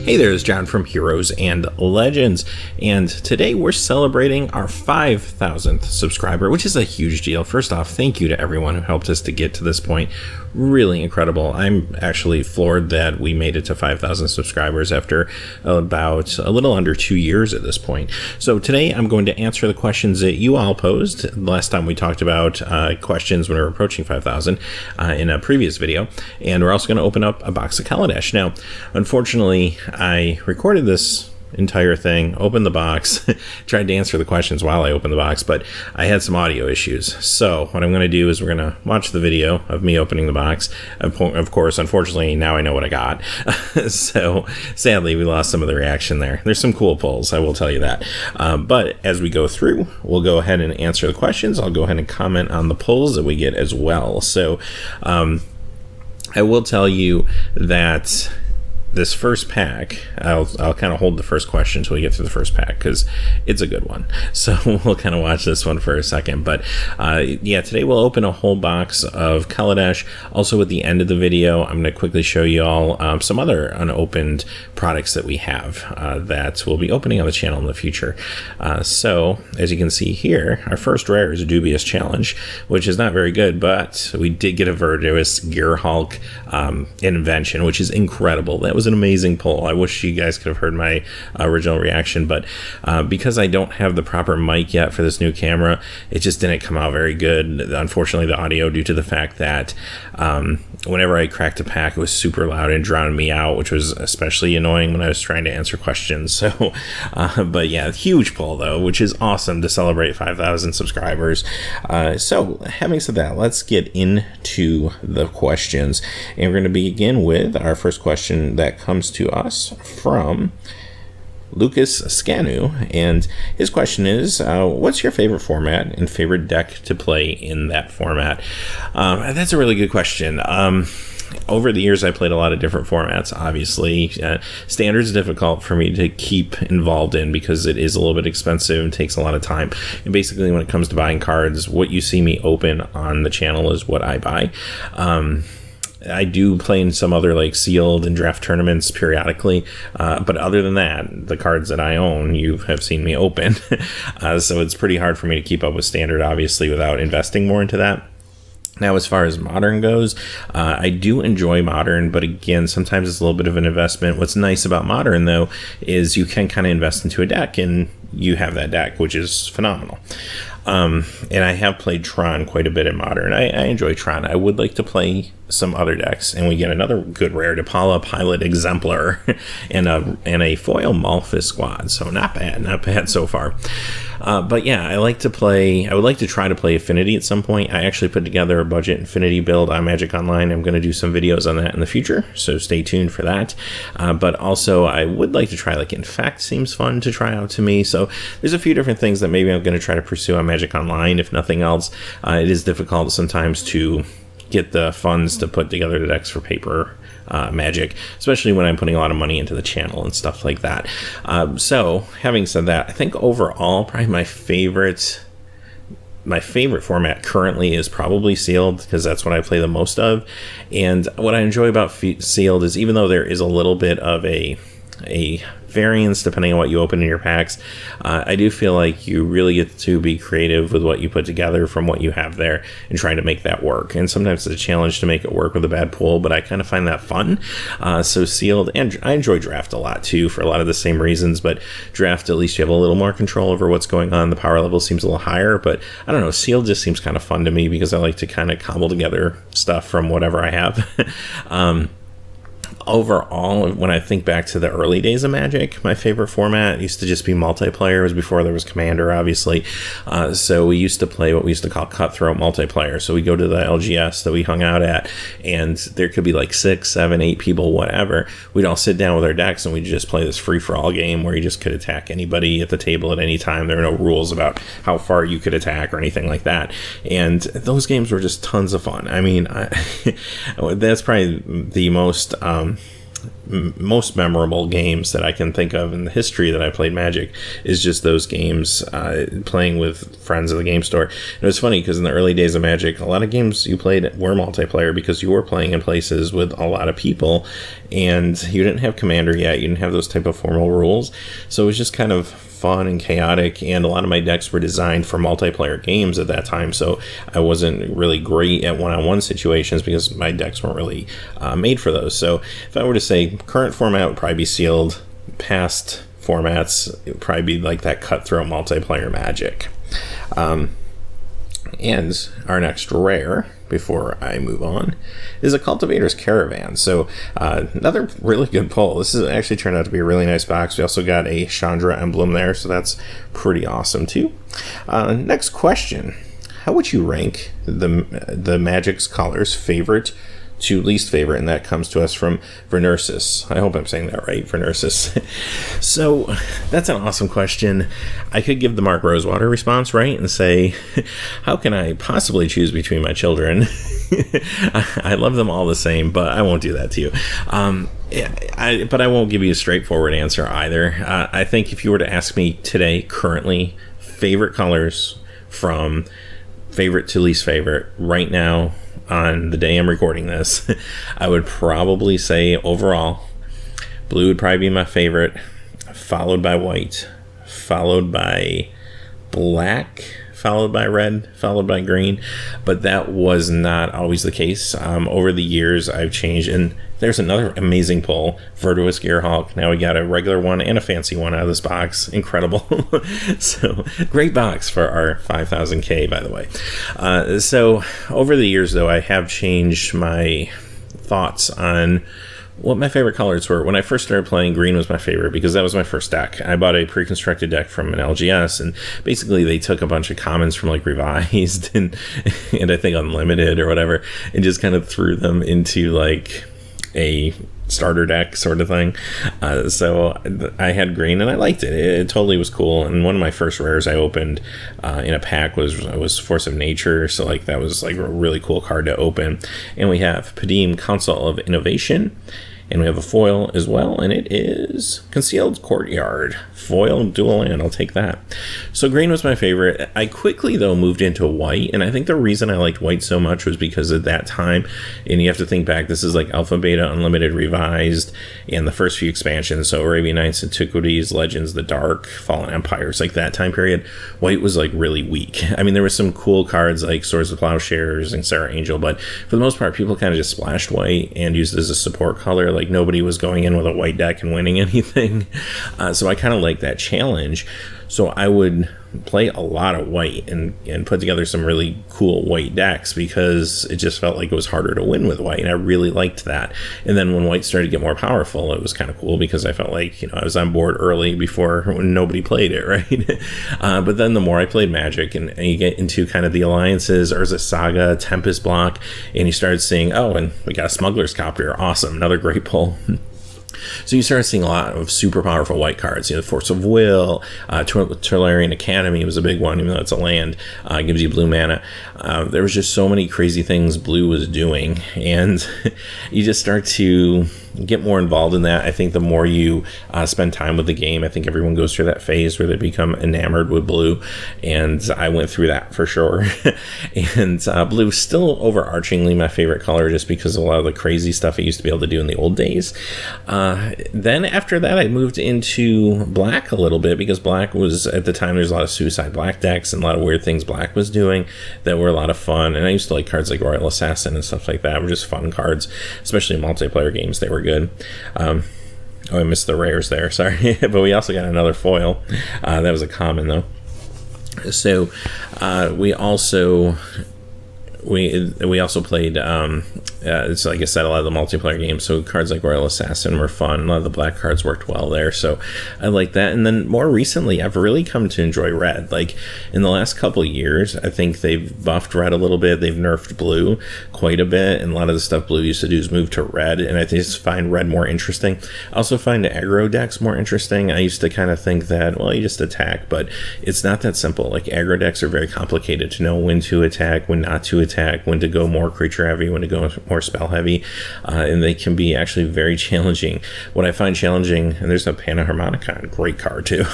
Hey there, it's John from Heroes and Legends, and today we're celebrating our 5,000th subscriber, which is a huge deal. First off, thank you to everyone who helped us to get to this point. Really incredible. I'm actually floored that we made it to 5,000 subscribers after about a little under 2 years at this point. So today I'm going to answer the questions that you all posed. Last time we talked about questions when we were approaching 5,000 in a previous video, and we're also going to open up a box of Kaladesh. Now, unfortunately, I recorded this entire thing, opened the box, tried to answer the questions while I opened the box, but I had some audio issues. So what I'm going to do is we're going to watch the video of me opening the box. Of course, unfortunately, now I know what I got. So sadly, we lost some of the reaction there. There's some cool pulls, I will tell you that. But as we go through, we'll go ahead and answer the questions. I'll go ahead and comment on the pulls that we get as well. So I will tell you that this first pack, I'll kind of hold the first question until we get through the first pack because it's a good one. So we'll kind of watch this one for a second. But yeah, today we'll open a whole box of Kaladesh. Also at the end of the video, I'm going to quickly show you all some other unopened products that we have that we'll be opening on the channel in the future. So as you can see here, our first rare is a Dubious Challenge, which is not very good, but we did get a Virtuous Gear Hulk invention, which is incredible. That was an amazing pull. I wish you guys could have heard my original reaction, but because I don't have the proper mic yet for this new camera, it just didn't come out very good. Unfortunately, the audio, due to the fact that whenever I cracked a pack, it was super loud and drowned me out, which was especially annoying when I was trying to answer questions. So, but yeah, huge pull though, which is awesome to celebrate 5,000 subscribers. So having said that, let's get into the questions, and we're going to begin with our first question that comes to us from Lucas Scanu, and his question is, what's your favorite format and favorite deck to play in that format? That's a really good question. Over the years, I played a lot of different formats. Obviously, Standard's difficult for me to keep involved in because it is a little bit expensive and takes a lot of time. And basically, when it comes to buying cards, what you see me open on the channel is what I buy. I do play in some other like sealed and draft tournaments periodically, but other than that, the cards that I own, you have seen me open. So it's pretty hard for me to keep up with Standard, obviously, without investing more into that. Now, as far as Modern goes, I do enjoy Modern, but again, sometimes it's a little bit of an investment. What's nice about Modern, though, is you can kind of invest into a deck, and you have that deck, which is phenomenal. And I have played Tron quite a bit in Modern. I enjoy Tron. I would like to play some other decks, and we get another good rare, DePaula Pilot Exemplar, and a foil Malphus Squad. So not bad so far. But yeah, I would like to try to play Affinity at some point. I actually put together a budget Infinity build on Magic Online. I'm going to do some videos on that in the future, so stay tuned for that. But also, I would like to try, like, Infect seems fun to try out to me. So there's a few different things that maybe I'm going to try to pursue on Magic Online, if nothing else. It is difficult sometimes to get the funds to put together the decks for paper Magic, especially when I'm putting a lot of money into the channel and stuff like that. So having said that, I think overall probably my favorite format currently is probably Sealed, because that's what I play the most of. And what I enjoy about Sealed is, even though there is a little bit of a variance depending on what you open in your packs, I do feel like you really get to be creative with what you put together from what you have there and trying to make that work. And sometimes it's a challenge to make it work with a bad pull, but I kind of find that fun. So Sealed, and I enjoy Draft a lot too for a lot of the same reasons, but Draft, at least you have a little more control over what's going on. The power level seems a little higher, but I don't know, Sealed just seems kind of fun to me because I like to kind of cobble together stuff from whatever I have. Overall, when I think back to the early days of Magic, my favorite format used to just be multiplayer. It was before there was Commander, obviously. So we used to play what we used to call cutthroat multiplayer. So we go to the LGS that we hung out at, and there could be like 6, 7, 8 people, whatever. We'd all sit down with our decks, and we'd just play this free-for-all game where you just could attack anybody at the table at any time. There were no rules about how far you could attack or anything like that. And those games were just tons of fun. I mean, that's probably the most most memorable games that I can think of in the history that I played Magic is just those games, playing with friends at the game store. And it was funny because in the early days of Magic, a lot of games you played were multiplayer because you were playing in places with a lot of people, and you didn't have Commander yet. You didn't have those type of formal rules, so it was just kind of fun and chaotic, and a lot of my decks were designed for multiplayer games at that time, so I wasn't really great at one-on-one situations because my decks weren't really made for those. So if I were to say current format would probably be sealed, past formats it would probably be like that cutthroat multiplayer Magic. And our next rare, before I move on, is a Cultivator's Caravan. So another really good pull. This is actually turned out to be a really nice box. We also got a Chandra emblem there, so that's pretty awesome too. Next question: how would you rank the Magic's colors, favorite to least favorite? And that comes to us from Vernursis. I hope I'm saying that right, Vernursis. So that's an awesome question. I could give the Mark Rosewater response, right, and say, how can I possibly choose between my children? I love them all the same, but I won't do that to you. But I won't give you a straightforward answer either. I think if you were to ask me today, currently, favorite colors from favorite to least favorite right now, on the day I'm recording this, I would probably say overall, blue would probably be my favorite, followed by white, followed by black, followed by red, followed by green. But that was not always the case. Over the years, I've changed, and there's another amazing pull, Virtuous Gearhulk. Now we got a regular one and a fancy one out of this box. Incredible. So great box for our 5,000K, by the way. So over the years, though, I have changed my thoughts on what my favorite colors were. When I first started playing, green was my favorite because that was my first deck. I bought a pre-constructed deck from an LGS, and basically they took a bunch of commons from like Revised and I think Unlimited or whatever, and just kind of threw them into like a starter deck sort of thing. So I had green and I liked it. It totally was cool. And one of my first rares I opened in a pack was Force of Nature. So like that was like a really cool card to open. And we have Padim, Council of Innovation. And we have a foil as well, and it is Concealed Courtyard. Foil dual land, I'll take that. So green was my favorite. I quickly, though, moved into white, and I think the reason I liked white so much was because at that time, and you have to think back, this is like Alpha, Beta, Unlimited, Revised, and the first few expansions, so Arabian Nights, Antiquities, Legends, The Dark, Fallen Empires, like that time period, white was like really weak. I mean, there were some cool cards like Swords of Plowshares and Sarah Angel, but for the most part, people kind of just splashed white and used it as a support color. Like nobody was going in with a white deck and winning anything. So I kind of like that challenge. So I would play a lot of white and put together some really cool white decks because it just felt like it was harder to win with white, and I really liked that. And then when white started to get more powerful, it was kind of cool because I felt like, you know, I was on board early before when nobody played it, right? But then the more I played Magic and you get into kind of the alliances, Urza Saga, Tempest Block, and you started seeing, oh, and we got a Smuggler's Copter, awesome, another great pull. So you started seeing a lot of super powerful white cards. You know, Force of Will, Tolarian Academy was a big one, even though it's a land, gives you blue mana. There was just so many crazy things blue was doing, and you just start to get more involved in that. I think the more you spend time with the game, I think everyone goes through that phase where they become enamored with blue, and I went through that for sure. And blue is still overarchingly my favorite color just because of a lot of the crazy stuff I used to be able to do in the old days. Then after that, I moved into black a little bit because black was, at the time, there's a lot of Suicide Black decks and a lot of weird things black was doing that were a lot of fun. And I used to like cards like Royal Assassin and stuff like that. Were just fun cards, especially in multiplayer games. They were good. Oh, I missed the rares there, sorry. But we also got another foil. That was a common, though. So we also played it's like I said, a lot of the multiplayer games, so cards like Royal Assassin were fun. A lot of the black cards worked well there, so I like that. And then more recently, I've really come to enjoy red. Like in the last couple of years, I think they've buffed red a little bit. They've nerfed blue quite a bit, and a lot of the stuff blue used to do is move to red, and I just find red more interesting. I also find the aggro decks more interesting. I used to kind of think that, well, you just attack, but it's not that simple. Like aggro decks are very complicated to know when to attack, when not to attack. attack, when to go more creature heavy, when to go more spell heavy, and they can be actually very challenging. What I find challenging, and there's a Panharmonicon, great card too.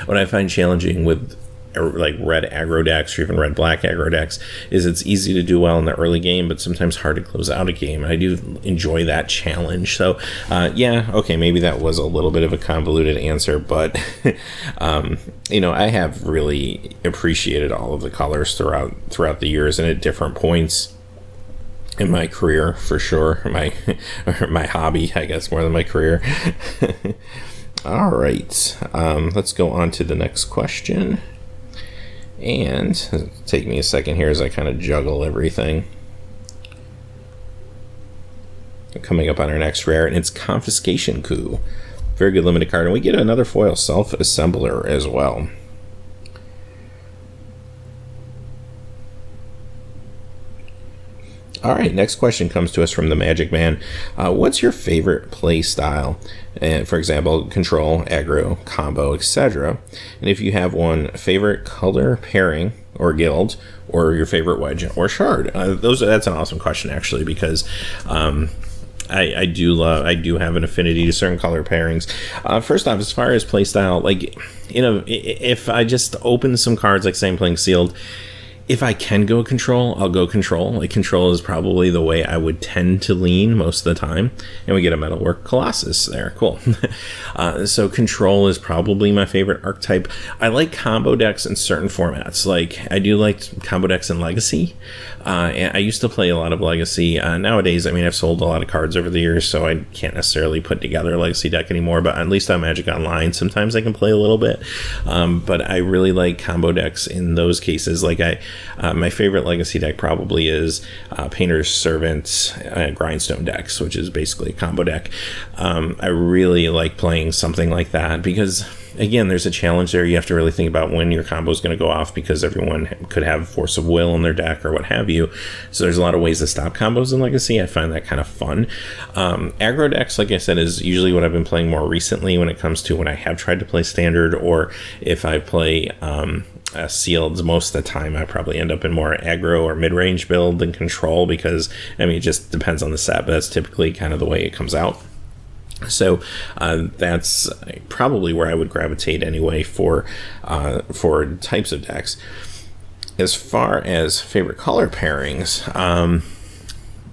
What I find challenging with like red aggro decks or even red black aggro decks is it's easy to do well in the early game, but sometimes hard to close out a game. I do enjoy that challenge. So yeah, okay, maybe that was a little bit of a convoluted answer, but I have really appreciated all of the colors throughout the years and at different points in my career, for sure. My hobby, I guess, more than my career. All right, let's go on to the next question. And take me a second here as I kind of juggle everything. Coming up on our next rare, and it's Confiscation Coup. Very good limited card. And we get another foil Self-Assembler as well. All right, next question comes to us from the Magic Man. What's your favorite play style? For example, control, aggro, combo, etc. And if you have one, favorite color pairing or guild, or your favorite wedge or shard. That's an awesome question, actually, because I do have an affinity to certain color pairings. First off, as far as play style, like, if I just open some cards, like say I'm playing sealed, if I can go control, I'll go control. Like, control is probably the way I would tend to lean most of the time. And we get a Metalwork Colossus there. Cool. So control is probably my favorite archetype. I like combo decks in certain formats. Like, I do like combo decks in Legacy. I used to play a lot of Legacy. Nowadays, I mean, I've sold a lot of cards over the years, so I can't necessarily put together a Legacy deck anymore. But at least on Magic Online, sometimes I can play a little bit. But I really like combo decks in those cases. Like, my favorite Legacy deck probably is Painter's Servant Grindstone decks, which is basically a combo deck. I really like playing something like that because, again, there's a challenge there. You have to really think about when your combo is going to go off because everyone could have Force of Will in their deck or what have you. So there's a lot of ways to stop combos in Legacy. I find that kind of fun. Aggro decks, like I said, is usually what I've been playing more recently when it comes to when I have tried to play Standard, or if I play sealed. Most of the time I probably end up in more aggro or mid-range build than control because, I mean, it just depends on the set, but that's typically kind of the way it comes out. So that's probably where I would gravitate anyway for types of decks. As far as favorite color pairings,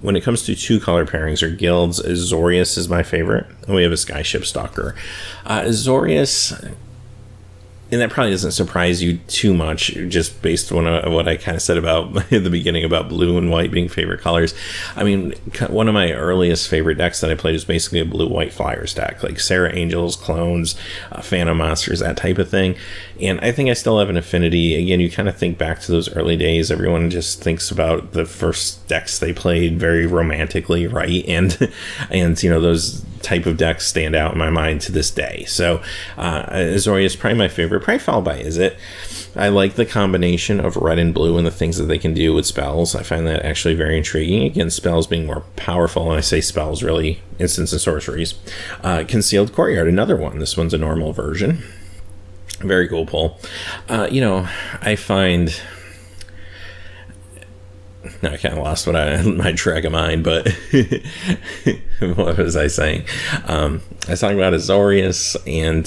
when it comes to two color pairings or guilds, Azorius is my favorite, and we have a Skyship Stalker. Azorius, and that probably doesn't surprise you too much, just based on what I kind of said about in the beginning about blue and white being favorite colors. I mean, one of my earliest favorite decks that I played is basically a blue-white Flyers deck, like Sarah Angels, Clones, Phantom Monsters, that type of thing. And I think I still have an affinity. Again, you kind of think back to those early days. Everyone just thinks about the first decks they played very romantically, right? And those type of decks stand out in my mind to this day. So Azorius is probably my favorite, probably followed by Izzet. I like the combination of red and blue and the things that they can do with spells. I find that actually very intriguing. Again, spells being more powerful, and I say spells, really instants and sorceries. Concealed Courtyard, another one. This one's a normal version. Very cool pull. I find... Now I kind of lost my track of mind, but what was I saying? I was talking about Azorius and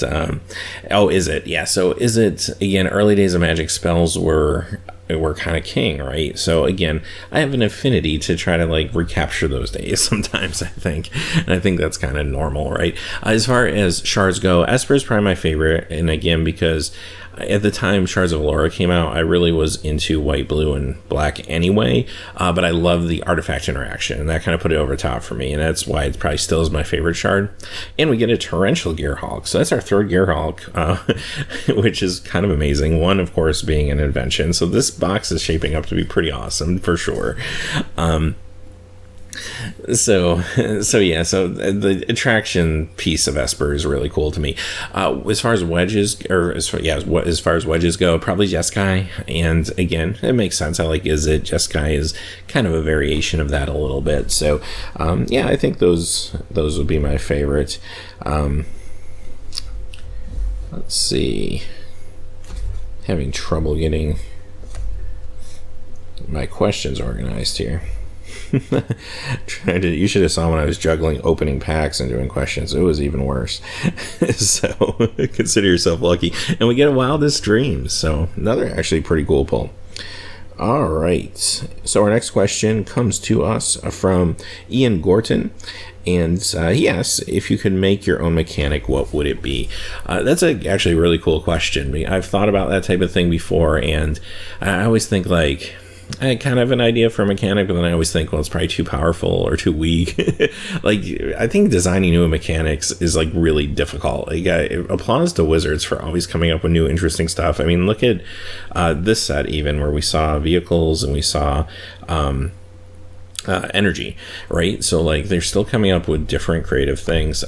Izzet. Yeah, so Izzet, again, early days of Magic, spells were kind of king, right? So again, I have an affinity to try to like recapture those days sometimes, I think. And I think that's kind of normal, right? As far as shards go, Esper is probably my favorite. And again, because at the time Shards of Allura came out, I really was into white, blue, and black anyway, but I love the artifact interaction, and that kind of put it over the top for me, and that's why it probably still is my favorite shard. And we get a Torrential Gearhulk, so that's our third Gearhulk, which is kind of amazing. One, of course, being an invention, so this box is shaping up to be pretty awesome, for sure. So the attraction piece of Esper is really cool to me. As far as wedges, as far as wedges go, probably Jeskai. And again, it makes sense. I like Izzet. Jeskai is kind of a variation of that a little bit. So I think those would be my favorite. Let's see. Having trouble getting my questions organized here. You should have saw when I was juggling opening packs and doing questions. It was even worse. So consider yourself lucky. And we get a Wildest Dreams. So another actually pretty cool pull. All right. So our next question comes to us from Ian Gorton. And he asks, if you could make your own mechanic, what would it be? That's actually a really cool question. I've thought about that type of thing before. And I always think like, I kind of have an idea for a mechanic, but then I always think, well, it's probably too powerful or too weak. Like, I think designing new mechanics is like really difficult. Like, applause to Wizards for always coming up with new interesting stuff. I mean, look at this set even, where we saw vehicles and we saw energy, right? So like, they're still coming up with different creative things.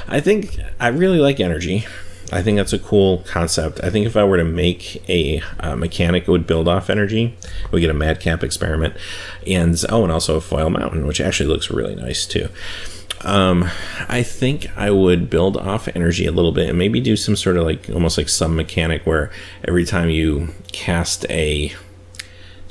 I think I really like energy. I think that's a cool concept. I think if I were to make a mechanic, it would build off energy. We get a Madcap experiment, and also a Foil Mountain, which actually looks really nice too. I think I would build off energy a little bit and maybe do some sort of like almost like some mechanic where every time you cast a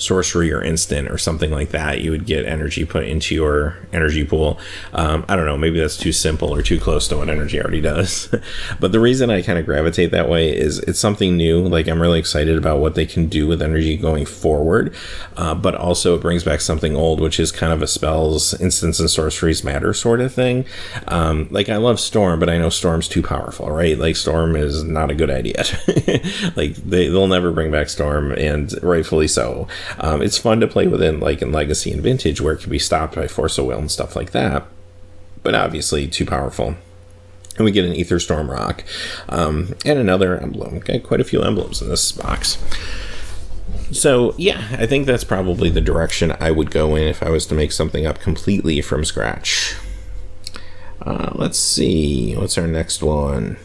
sorcery or instant or something like that, you would get energy put into your energy pool. I don't know, maybe that's too simple or too close to what energy already does. But the reason I kind of gravitate that way is it's something new. Like, I'm really excited about what they can do with energy going forward. But also it brings back something old, which is kind of a spells, instants, and sorceries matter sort of thing. Like, I love Storm, but I know Storm's too powerful, right? Like, Storm is not a good idea. Like, they'll never bring back Storm, and rightfully so. It's fun to play within, like in Legacy and Vintage, where it can be stopped by Force of Will and stuff like that, but obviously too powerful. And we get an Ether Storm Rock, and another emblem. Got quite a few emblems in this box. So yeah, I think that's probably the direction I would go in if I was to make something up completely from scratch. Let's see, what's our next one?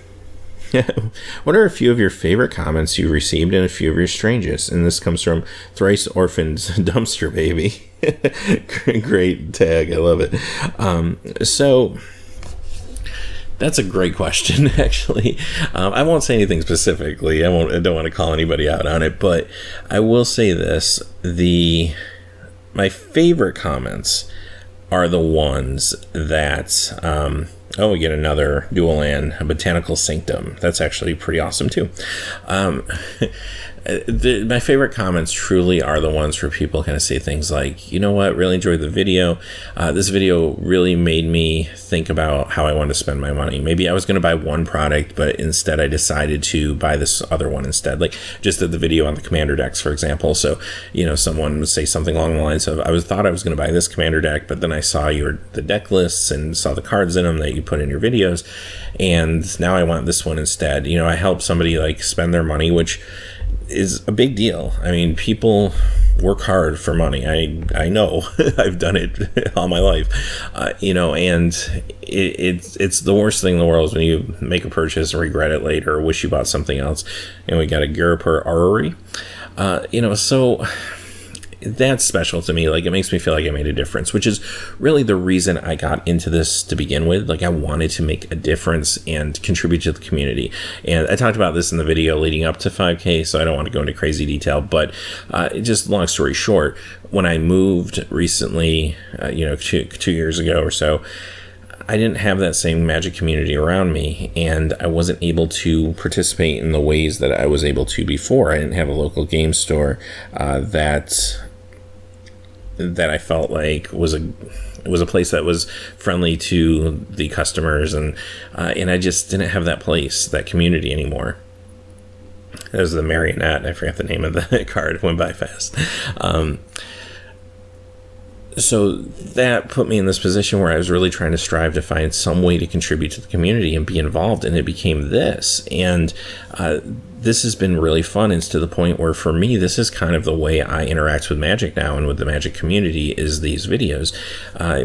What are a few of your favorite comments you received and a few of your strangest? And this comes from Thrice Orphaned Dumpster Baby. Great tag. I love it. So that's a great question, actually. I won't say anything specifically. I don't want to call anybody out on it, but I will say this. My favorite comments are the ones that... we get another dual land, a Botanical Sanctum. That's actually pretty awesome, too. My favorite comments truly are the ones where people kind of say things like, you know what, really enjoyed the video. This video really made me think about how I want to spend my money. Maybe I was going to buy one product, but instead I decided to buy this other one instead. Like, just did the video on the commander decks, for example. So, someone would say something along the lines of, I thought I was going to buy this commander deck, but then I saw the deck lists and saw the cards in them that you put in your videos, and now I want this one instead. I help somebody like spend their money, which is a big deal. I mean, people work hard for money. I know. I've done it all my life. And it's the worst thing in the world is when you make a purchase and regret it later or wish you bought something else. And we got a Garipur Orrery. So that's special to me. Like, it makes me feel like I made a difference, which is really the reason I got into this to begin with. Like, I wanted to make a difference and contribute to the community. And I talked about this in the video leading up to 5K, so I don't want to go into crazy detail, but just long story short, when I moved recently, 2 years ago or so, I didn't have that same Magic community around me, and I wasn't able to participate in the ways that I was able to before. I didn't have a local game store that I felt like was a place that was friendly to the customers, and I just didn't have that place, that community anymore. That was the Marionette. I forgot the name of the card. It went by fast. So that put me in this position where I was really trying to strive to find some way to contribute to the community and be involved, and it became this. And this has been really fun. It's to the point where, for me, this is kind of the way I interact with Magic now and with the Magic community, is these videos,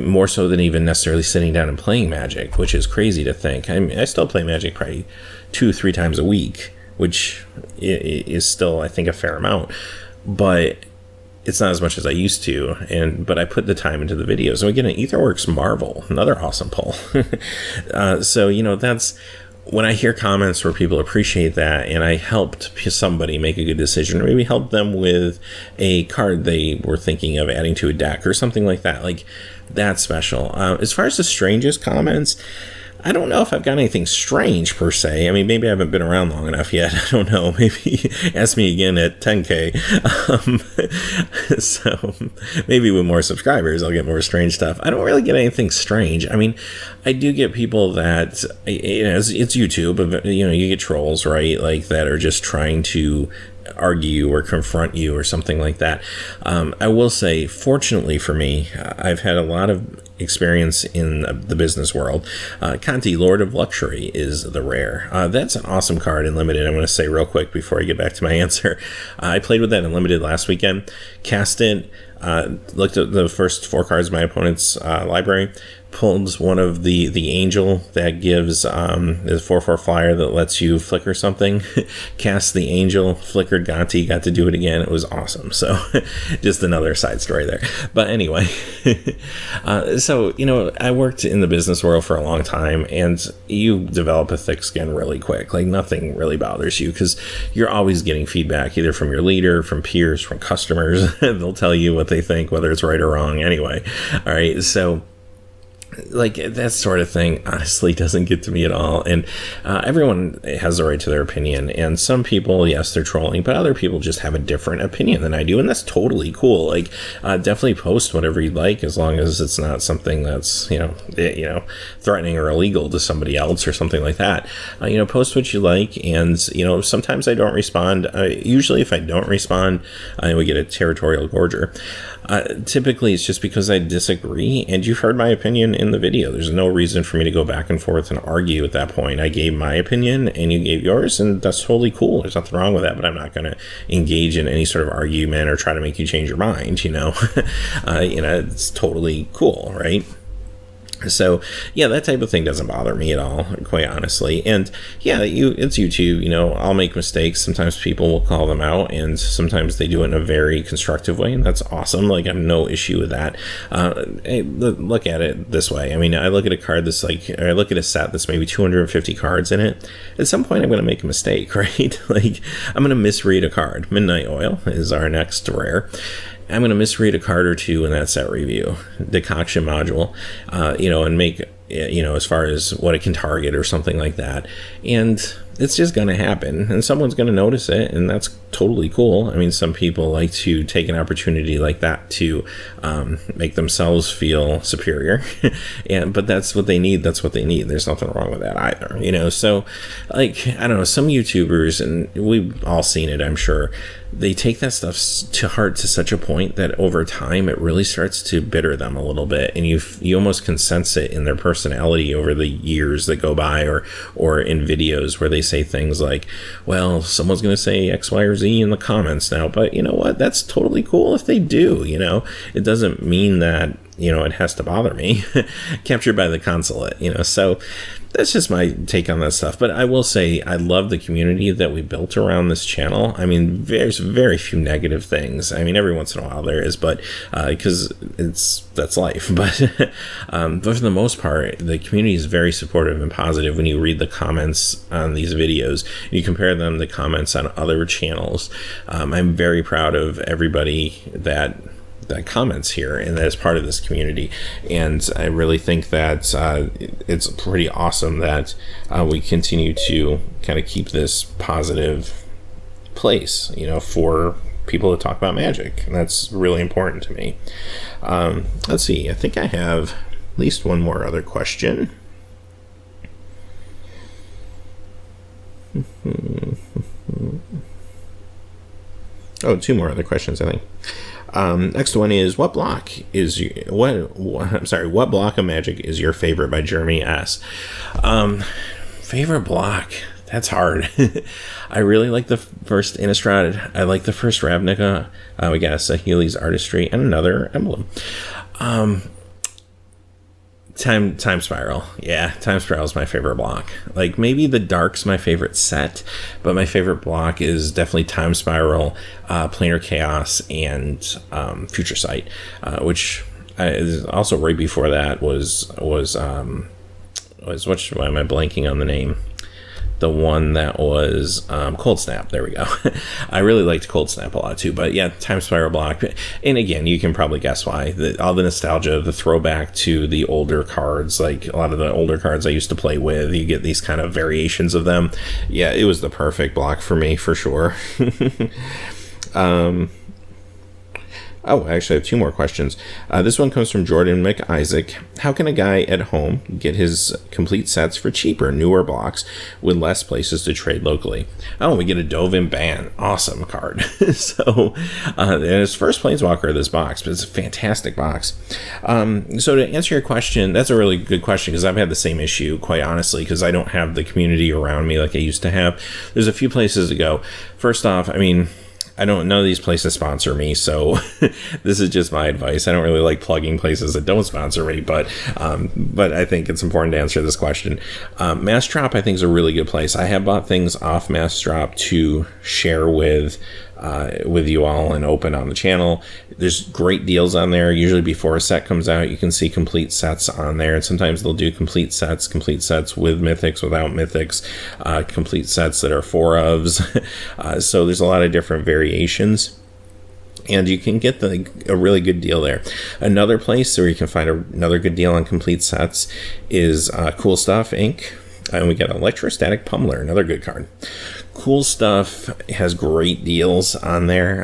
more so than even necessarily sitting down and playing Magic, which is crazy to think. I still play Magic probably 2-3 times a week, which is still, I think, a fair amount. But it's not as much as I used to, but I put the time into the videos. And we get an Aetherworks Marvel, another awesome pull. So, that's when I hear comments where people appreciate that, and I helped somebody make a good decision, or maybe help them with a card they were thinking of adding to a deck or something like that, like, that's special. As far as the strangest comments, I don't know if I've got anything strange per se. I mean, maybe I haven't been around long enough yet. I don't know. Maybe ask me again at 10K. So maybe with more subscribers, I'll get more strange stuff. I don't really get anything strange. I mean, I do get people that, it's YouTube, but, you get trolls, right? Like, that are just trying to argue or confront you or something like that. I will say, fortunately for me, I've had a lot of experience in the business world. Conti, Lord of Luxury, is the rare. That's an awesome card in Limited. I'm going to say real quick before I get back to my answer. I played with that in Limited last weekend, cast it, looked at the first 4 cards in my opponent's library, pulled one of the angel that gives the 4/4 flyer that lets you flicker something. Cast the angel, flickered Gonti, got to do it again. It was awesome. So just another side story there. But anyway, so I worked in the business world for a long time, and you develop a thick skin really quick. Like, nothing really bothers you because you're always getting feedback, either from your leader, from peers, from customers. They'll tell you what they think, whether it's right or wrong anyway. All right, so like, that sort of thing honestly doesn't get to me at all. And everyone has the right to their opinion, and some people, yes, they're trolling, but other people just have a different opinion than I do, and that's totally cool. Like, definitely post whatever you'd like, as long as it's not something that's threatening or illegal to somebody else or something like that. Post what you like, and sometimes I don't respond. Usually if I don't respond, we get a territorial gorger. Typically it's just because I disagree, and you've heard my opinion in the video. There's no reason for me to go back and forth and argue at that point. I gave my opinion and you gave yours, and that's totally cool. There's nothing wrong with that, but I'm not going to engage in any sort of argument or try to make you change your mind, it's totally cool, right? So yeah, that type of thing doesn't bother me at all, quite honestly. And yeah, it's YouTube. I'll make mistakes. Sometimes people will call them out, and sometimes they do it in a very constructive way, and that's awesome. Like, I have no issue with that. Hey, look at it this way. I mean, I look at a card that's I look at a set that's maybe 250 cards in it. At some point, I'm going to make a mistake, right? Like, I'm going to misread a card. Midnight Oil is our next rare. I'm going to misread a card or two in that set review, decoction module, and make, as far as what it can target or something like that. And it's just going to happen, and someone's going to notice it, and that's totally cool. I mean, some people like to take an opportunity like that to make themselves feel superior, but that's what they need. That's what they need. There's nothing wrong with that either, So, like, I don't know, some YouTubers, and we've all seen it, I'm sure, they take that stuff to heart to such a point that over time it really starts to bitter them a little bit, and you almost can sense it in their personality over the years that go by, or in videos where they say things like, well, someone's going to say X, Y, or Z in the comments now, but you know what? That's totally cool if they do. It doesn't mean that it has to bother me. Captured by the consulate, so that's just my take on that stuff. But I will say, I love the community that we built around this channel. I mean, there's very few negative things. I mean, every once in a while there is, but because that's life. But for the most part, the community is very supportive and positive. When you read the comments on these videos, you compare them to comments on other channels. I'm very proud of everybody that comments here and that is part of this community, and I really think that it's pretty awesome that we continue to kind of keep this positive place, for people to talk about Magic, and that's really important to me. Let's see, I think I have at least one more other question. Oh, two more other questions, I think. Next one is, what block of Magic is your favorite, by Jeremy S. Favorite block? That's hard. I really like the first Innistrad. I like the first Ravnica. We got a Saheeli's Artistry and another emblem. Time Spiral. Yeah, Time Spiral is my favorite block. Like, maybe the Dark's my favorite set, but my favorite block is definitely Time Spiral, Planar Chaos, and Future Sight, which is also right before that was why am I blanking on the name? the one that was Cold Snap. There we go. I really liked Cold Snap a lot too. But yeah, Time Spiral block. And again, you can probably guess why. All the nostalgia, the throwback to the older cards, like a lot of the older cards I used to play with, you get these kind of variations of them. Yeah, it was the perfect block for me, for sure. Oh, I actually have two more questions. This one comes from Jordan McIsaac. How can a guy at home get his complete sets for cheaper, newer blocks with less places to trade locally? Oh, we get a Dovin Ban. Awesome card. So, and it's first Planeswalker of this box, but it's a fantastic box. So to answer your question, that's a really good question, because I've had the same issue, quite honestly, because I don't have the community around me like I used to have. There's a few places to go. First off, I mean, none of these places sponsor me, so this is just my advice. I don't really like plugging places that don't sponsor me, but I think it's important to answer this question. Mass Drop, I think, is a really good place. I have bought things off Mass Drop to share with you all and open on the channel. There's great deals on there. Usually before a set comes out, you can see complete sets on there, and sometimes they'll do complete sets with mythics, without mythics, complete sets that are 4-ofs. So there's a lot of different variations, and you can get a really good deal there. Another place where you can find another good deal on complete sets is Cool Stuff Inc. And we got Electrostatic Pummeler, another good card. Cool Stuff has great deals on there.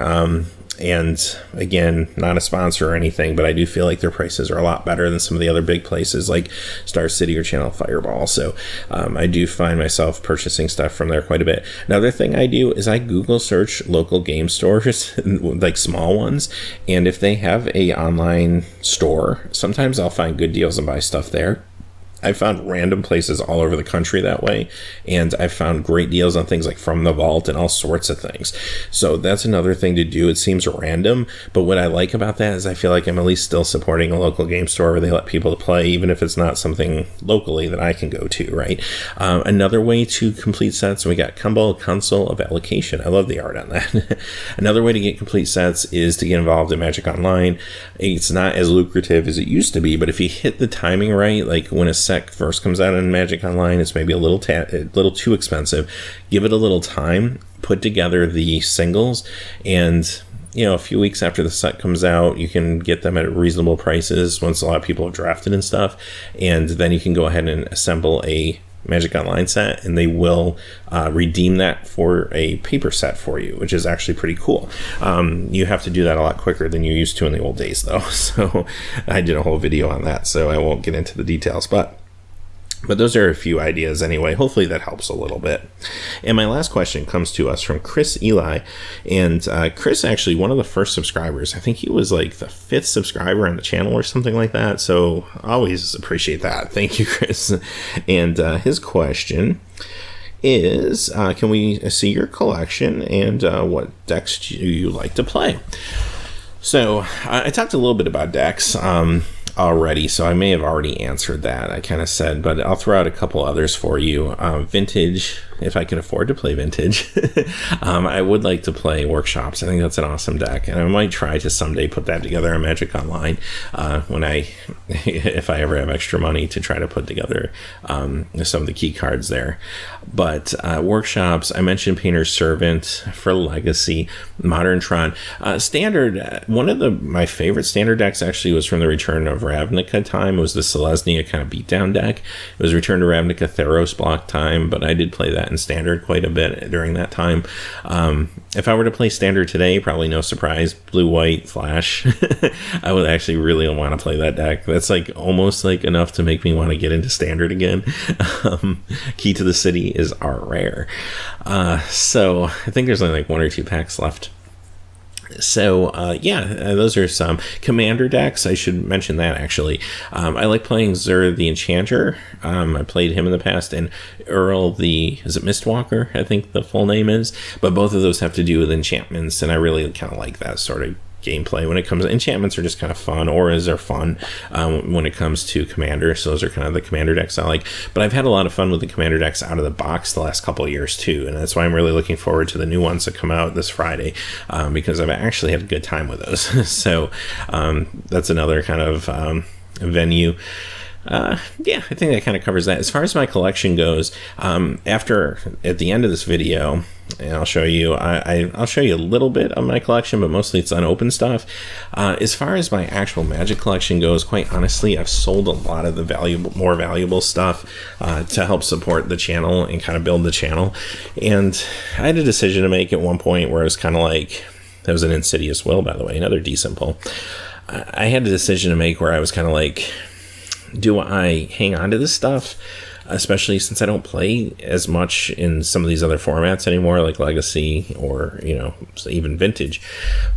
And again, not a sponsor or anything, but I do feel like their prices are a lot better than some of the other big places like Star City or Channel Fireball. So I do find myself purchasing stuff from there quite a bit. Another thing I do is I Google search local game stores, like small ones. And if they have a online store, sometimes I'll find good deals and buy stuff there. I found random places all over the country that way, and I found great deals on things like From the Vault and all sorts of things. So that's another thing to do. It seems random, but what I like about that is I feel like I'm at least still supporting a local game store where they let people play, even if it's not something locally that I can go to, right? Another way to complete sets, we got Console of Allocation. I love the art on that. Another way to get complete sets is to get involved in Magic Online. It's not as lucrative as it used to be, but if you hit the timing right, like when a set first comes out in Magic Online, it's maybe a little too expensive. Give it a little time, put together the singles, and a few weeks after the set comes out, you can get them at reasonable prices once a lot of people have drafted and stuff, and then you can go ahead and assemble a Magic Online set, and they will redeem that for a paper set for you, which is actually pretty cool. You have to do that a lot quicker than you used to in the old days, though. So I did a whole video on that, so I won't get into the details, but those are a few ideas anyway. Hopefully that helps a little bit. And my last question comes to us from Chris Eli. And Chris, actually, one of the first subscribers. I think he was like the 5th subscriber on the channel or something like that. So I always appreciate that. Thank you, Chris. And his question is, can we see your collection, and what decks do you like to play? So I talked a little bit about decks already, so I may have already answered that. I kind of said, but I'll throw out a couple others for you. Vintage, if I can afford to play Vintage. I would like to play Workshops. I think that's an awesome deck, and I might try to someday put that together on Magic Online if I ever have extra money to try to put together some of the key cards there. But Workshops, I mentioned Painter's Servant for Legacy, Modern Tron. Standard, one of my favorite Standard decks actually was from the Return of Ravnica time. It was the Selesnya kind of beatdown deck. It was Return to Ravnica Theros block time, but I did play that in Standard quite a bit during that time. If I were to play Standard today, probably no surprise, Blue-White Flash. I would actually really want to play that deck. That's like almost like enough to make me want to get into Standard again. Key to the City is our rare. So I think there's only like 1 or 2 packs left. So those are some Commander decks. I should mention that actually. I like playing Zur the Enchanter. I played him in the past, and Earl is it Mistwalker, I think the full name is. But both of those have to do with enchantments, and I really kind of like that sort of gameplay when it comes to enchantments. Are just kind of fun. Auras are fun when it comes to Commander, so those are kind of the Commander decks I like. But I've had a lot of fun with the Commander decks out of the box the last couple of years too, and that's why I'm really looking forward to the new ones that come out this Friday, because I've actually had a good time with those. So that's another kind of venue. Yeah, I think that kind of covers that. As far as my collection goes, at the end of this video, and I'll show you, I'll show you a little bit of my collection, but mostly it's unopened stuff. As far as my actual Magic collection goes, quite honestly, I've sold a lot of the more valuable stuff to help support the channel and kind of build the channel. And I had a decision to make at one point where I was kind of like, that was an Insidious Will, by the way, another decent pull. I had a decision to make where I was kind of like, do I hang on to this stuff, especially since I don't play as much in some of these other formats anymore, like Legacy or, even Vintage,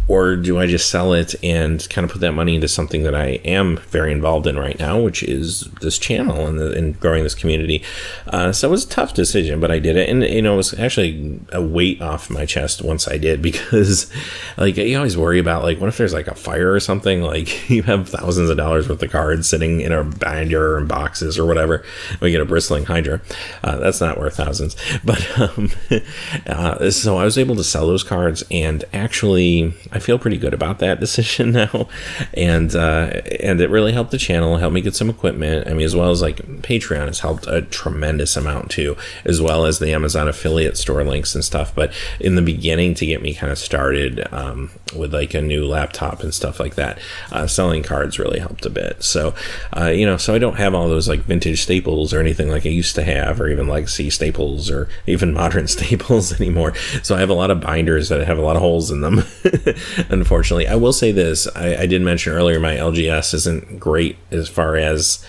or do I just sell it and kind of put that money into something that I am very involved in right now, which is this channel and growing this community. So it was a tough decision, but I did it, and it was actually a weight off my chest once I did, because you always worry about what if there's a fire or something, you have thousands of dollars worth of cards sitting in a binder or in boxes or whatever, we get a bristling Hydra. That's not worth thousands, but so I was able to sell those cards, and actually I feel pretty good about that decision now, and it really helped the channel, helped me get some equipment. I mean, as well as Patreon has helped a tremendous amount too, as well as the Amazon affiliate store links and stuff. But in the beginning, to get me kind of started with a new laptop and stuff like that, selling cards really helped a bit. So so I don't have all those vintage staples or anything like I used to have, or even Legacy staples or even modern staples anymore. So I have a lot of binders that have a lot of holes in them. Unfortunately, I will say this, I did mention earlier, my LGS isn't great as far as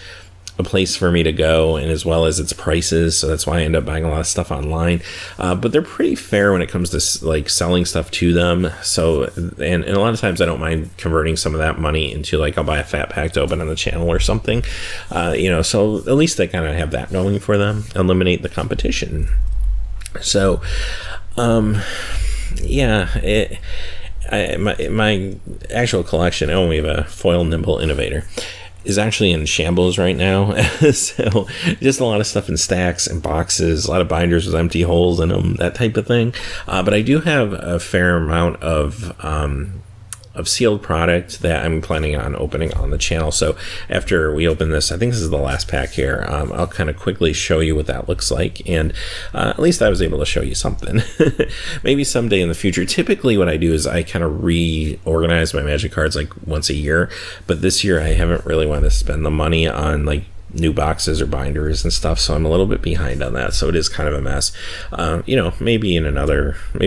a place for me to go, and as well as its prices, so that's why I end up buying a lot of stuff online, but they're pretty fair when it comes to selling stuff to them. So and a lot of times I don't mind converting some of that money into I'll buy a fat pack to open on the channel or something, so at least they kind of have that going for them, eliminate the competition. So my actual collection, I only have a foil Nimble Innovator, is actually in shambles right now. So just a lot of stuff in stacks and boxes, a lot of binders with empty holes in them, that type of thing. But I do have a fair amount of sealed product that I'm planning on opening on the channel. So after we open this, I think this is the last pack here, I'll kind of quickly show you what that looks like, and at least I was able to show you something. Maybe someday in the future. Typically what I do is I kind of reorganize my Magic cards once a year, but this year I haven't really wanted to spend the money on new boxes or binders and stuff, so I'm a little bit behind on that, so it is kind of a mess. Maybe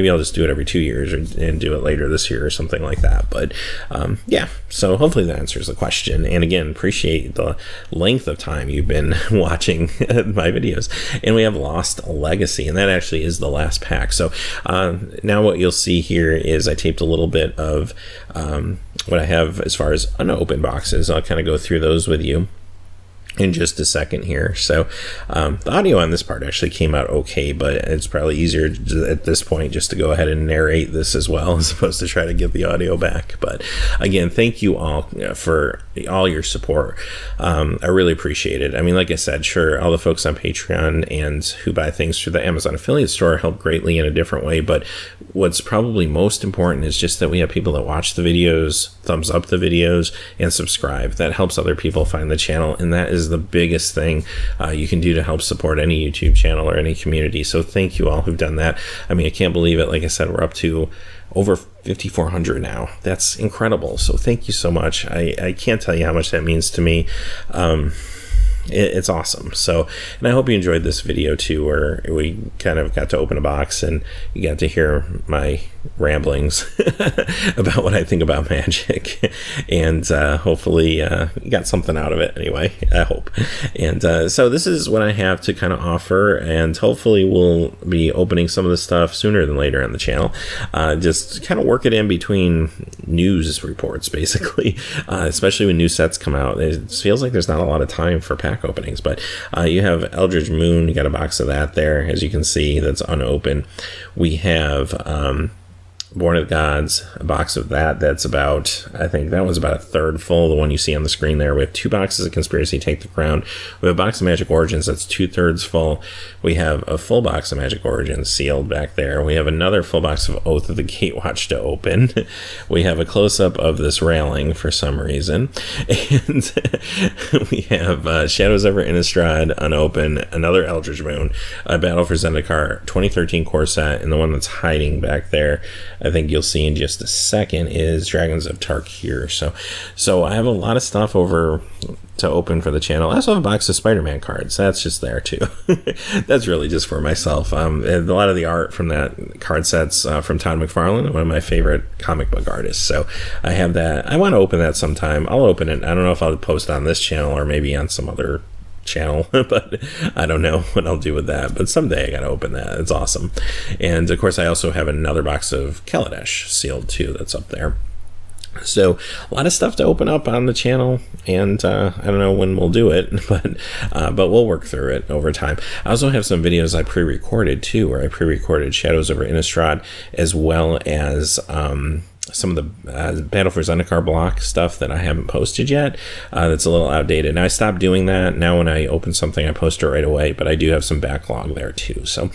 I'll just do it every 2 years and do it later this year or something like that. But so hopefully that answers the question, and again, appreciate the length of time you've been watching my videos. And we have Lost Legacy, and that actually is the last pack. So now what you'll see here is I taped a little bit of what I have as far as unopened boxes. I'll kind of go through those with you in just a second here. So the audio on this part actually came out okay, but it's probably easier at this point just to go ahead and narrate this as well, as opposed to try to get the audio back. But again, thank you all for all your support. I really appreciate it. I mean, like I said, sure, all the folks on Patreon and who buy things through the Amazon affiliate store help greatly in a different way, but what's probably most important is just that we have people that watch the videos, thumbs up the videos, and subscribe. That helps other people find the channel, and that is the biggest thing you can do to help support any YouTube channel or any community. So thank you all who've done that. I mean, I can't believe it. Like I said, we're up to over 5,400 now. That's incredible. So thank you so much. I can't tell you how much that means to me. It's awesome. So, and I hope you enjoyed this video too, where we kind of got to open a box and you got to hear my ramblings about what I think about Magic, and hopefully you got something out of it anyway, I hope. And so this is what I have to kind of offer, and hopefully we'll be opening some of the stuff sooner than later on the channel. Just kind of work it in between news reports, basically, especially when new sets come out. It feels like there's not a lot of time for pack openings, but you have Eldritch Moon, you got a box of that there, as you can see, that's unopened. We have Born of Gods, a box of that's about, I think that one's about a third full, the one you see on the screen there. We have 2 boxes of Conspiracy Take the Crown. We have a box of Magic Origins that's 2/3 full. We have a full box of Magic Origins sealed back there. We have another full box of Oath of the Gatewatch to open. We have a close-up of this railing for some reason. And we have Shadows Over Innistrad unopened, another Eldritch Moon, a Battle for Zendikar 2013 core set, and the one that's hiding back there, I think you'll see in just a second, is Dragons of Tarkir. So I have a lot of stuff over to open for the channel. I also have a box of Spider-Man cards. That's just there too. That's really just for myself. A lot of the art from that card sets from Todd McFarlane, one of my favorite comic book artists. So I have that. I want to open that sometime. I'll open it. I don't know if I'll post on this channel or maybe on some other channel, but I don't know what I'll do with that, but someday I gotta open that. It's awesome. And of course I also have another box of Kaladesh sealed too that's up there. So a lot of stuff to open up on the channel, and I don't know when we'll do it, but we'll work through it over time. I also have some videos I pre-recorded too, where I pre-recorded Shadows Over Innistrad, as well as some of the Battle for Zendikar block stuff that I haven't posted yet. That's a little outdated. Now I stopped doing that. Now when I open something, I post it right away, but I do have some backlog there too. So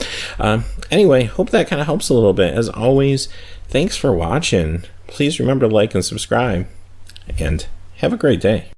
anyway, hope that kind of helps a little bit. As always, thanks for watching. Please remember to like and subscribe, and have a great day.